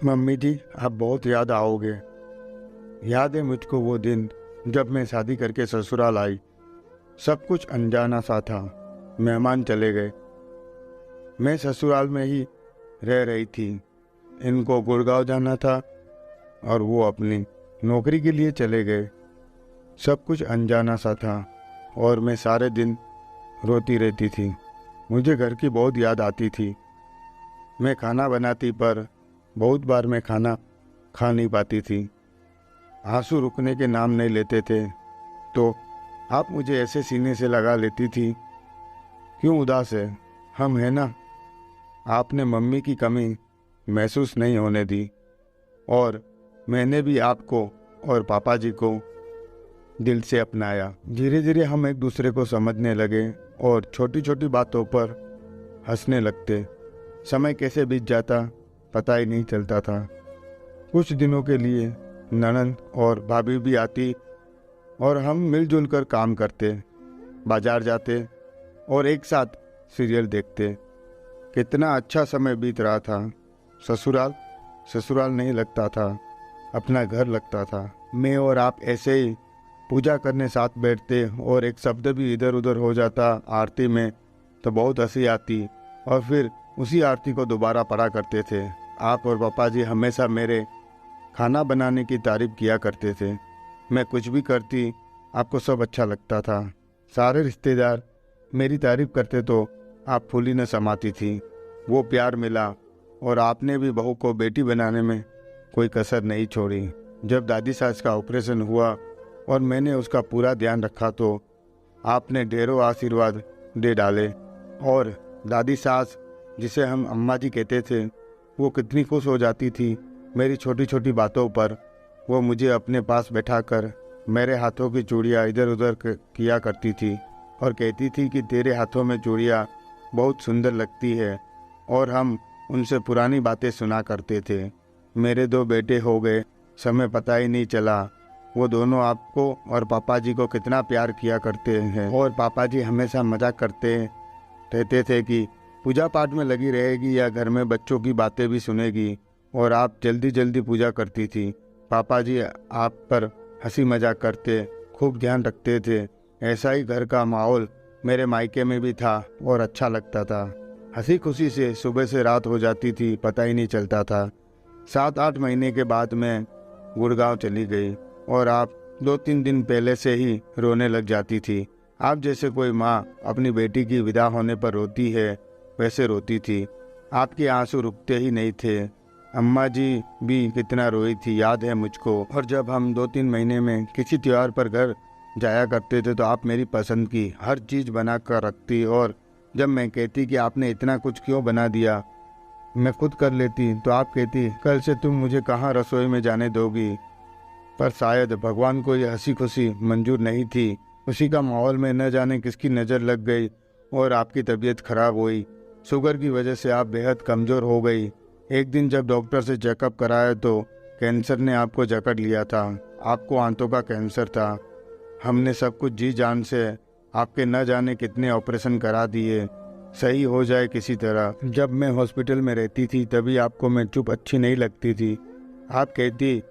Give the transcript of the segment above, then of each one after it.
Mummy जी, आप बहुत याद आओगे। याद है मुझको वो दिन जब मैं शादी करके ससुराल आई। सब कुछ अनजाना सा था। मेहमान चले गए। मैं ससुराल में ही रह रही थी। इनको गुड़गांव जाना था और वो अपनी नौकरी के लिए चले गए। सब कुछ अनजाना सा था और मैं सारे दिन रोती रहती थी। मुझे घर की बहुत याद आती थी। मैं खाना बनाती पर बहुत बार मैं खाना खा नहीं पाती थी। आंसू रुकने के नाम नहीं लेते थे। तो आप मुझे ऐसे सीने से लगा लेती थी। क्यों उदास है? हम हैं ना। आपने मम्मी की कमी महसूस नहीं होने दी और मैंने भी आपको और पापा जी को दिल से अपनाया। धीरे धीरे हम एक दूसरे को समझने लगे और छोटी छोटी बातों पर हंसने लगते। समय कैसे बीत जाता पता ही नहीं चलता था। कुछ दिनों के लिए ननद और भाभी भी आती और हम मिलजुल कर काम करते, बाजार जाते और एक साथ सीरियल देखते। कितना अच्छा समय बीत रहा था। ससुराल ससुराल नहीं लगता था, अपना घर लगता था। मैं और आप ऐसे ही पूजा करने साथ बैठते और एक शब्द भी इधर उधर हो जाता आरती में तो बहुत हंसी आती और फिर उसी आरती को दोबारा पढ़ा करते थे। आप और पापा जी हमेशा मेरे खाना बनाने की तारीफ किया करते थे। मैं कुछ भी करती आपको सब अच्छा लगता था। सारे रिश्तेदार मेरी तारीफ करते तो आप फूली न समाती थी। वो प्यार मिला और आपने भी बहू को बेटी बनाने में कोई कसर नहीं छोड़ी। जब दादी सास का ऑपरेशन हुआ और मैंने उसका पूरा ध्यान रखा तो आपने ढेरों आशीर्वाद दे डाले। और दादी सास, जिसे हम अम्मा जी कहते थे, वो कितनी खुश हो जाती थी मेरी छोटी छोटी बातों पर। वो मुझे अपने पास बैठाकर मेरे हाथों की चूड़ियाँ इधर उधर किया करती थी और कहती थी कि तेरे हाथों में चूड़ियाँ बहुत सुंदर लगती है। और हम उनसे पुरानी बातें सुना करते थे। मेरे 2 बेटे हो गए, समय पता ही नहीं चला। वो दोनों आपको और पापा जी को कितना प्यार किया करते हैं और पापा जी हमेशा मजाक करते रहते थे कि पूजा पाठ में लगी रहेगी या घर में बच्चों की बातें भी सुनेगी। और आप जल्दी जल्दी पूजा करती थी। पापा जी आप पर हंसी मजाक करते, खूब ध्यान रखते थे। ऐसा ही घर का माहौल मेरे मायके में भी था और अच्छा लगता था। हंसी खुशी से सुबह से रात हो जाती थी, पता ही नहीं चलता था। 7-8 महीने के बाद मैं गुड़गांव चली गई और आप 2-3 दिन पहले से ही रोने लग जाती थी। आप जैसे कोई माँ अपनी बेटी की विदा होने पर रोती है वैसे रोती थी। आपके आंसू रुकते ही नहीं थे। अम्मा जी भी कितना रोई थी याद है मुझको। और जब हम 2-3 महीने में किसी त्योहार पर घर जाया करते थे तो आप मेरी पसंद की हर चीज़ बना कर रखती और जब मैं कहती कि आपने इतना कुछ क्यों बना दिया, मैं खुद कर लेती, तो आप कहती कल से तुम मुझे कहाँ रसोई में जाने दोगी। पर शायद भगवान को यह हंसी खुशी मंजूर नहीं थी। उसी का माहौल में न जाने किसकी नज़र लग गई और आपकी तबीयत खराब हुई। शुगर की वजह से आप बेहद कमज़ोर हो गई। एक दिन जब डॉक्टर से चेकअप कराया तो कैंसर ने आपको जकड़ लिया था। आपको आंतों का कैंसर था। हमने सब कुछ जी जान से आपके न जाने कितने ऑपरेशन करा दिए, सही हो जाए किसी तरह। जब मैं हॉस्पिटल में रहती थी तभी आपको मैं चुप अच्छी नहीं लगती थी। आप कहती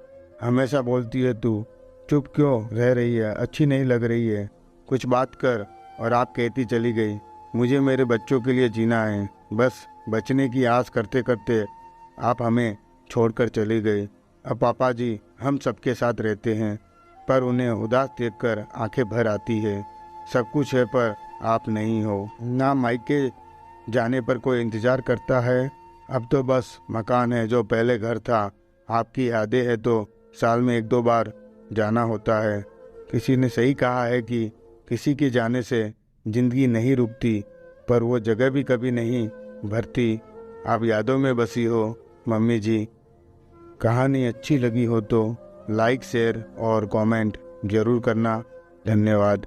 हमेशा बोलती है तू चुप क्यों रह रही है, अच्छी नहीं लग रही है, कुछ बात कर। और आप कहती चली गई मुझे मेरे बच्चों के लिए जीना है। बस बचने की आस करते करते आप हमें छोड़कर चली गई। अब पापा जी हम सबके साथ रहते हैं पर उन्हें उदास देखकर आंखें भर आती है। सब कुछ है पर आप नहीं हो। ना मायके जाने पर कोई इंतज़ार करता है। अब तो बस मकान है जो पहले घर था। आपकी यादें है तो साल में 1-2 बार जाना होता है। किसी ने सही कहा है कि किसी के जाने से जिंदगी नहीं रुकती पर वो जगह भी कभी नहीं भरती। आप यादों में बसी हो मम्मी जी। कहानी अच्छी लगी हो तो लाइक शेयर और कमेंट जरूर करना। धन्यवाद।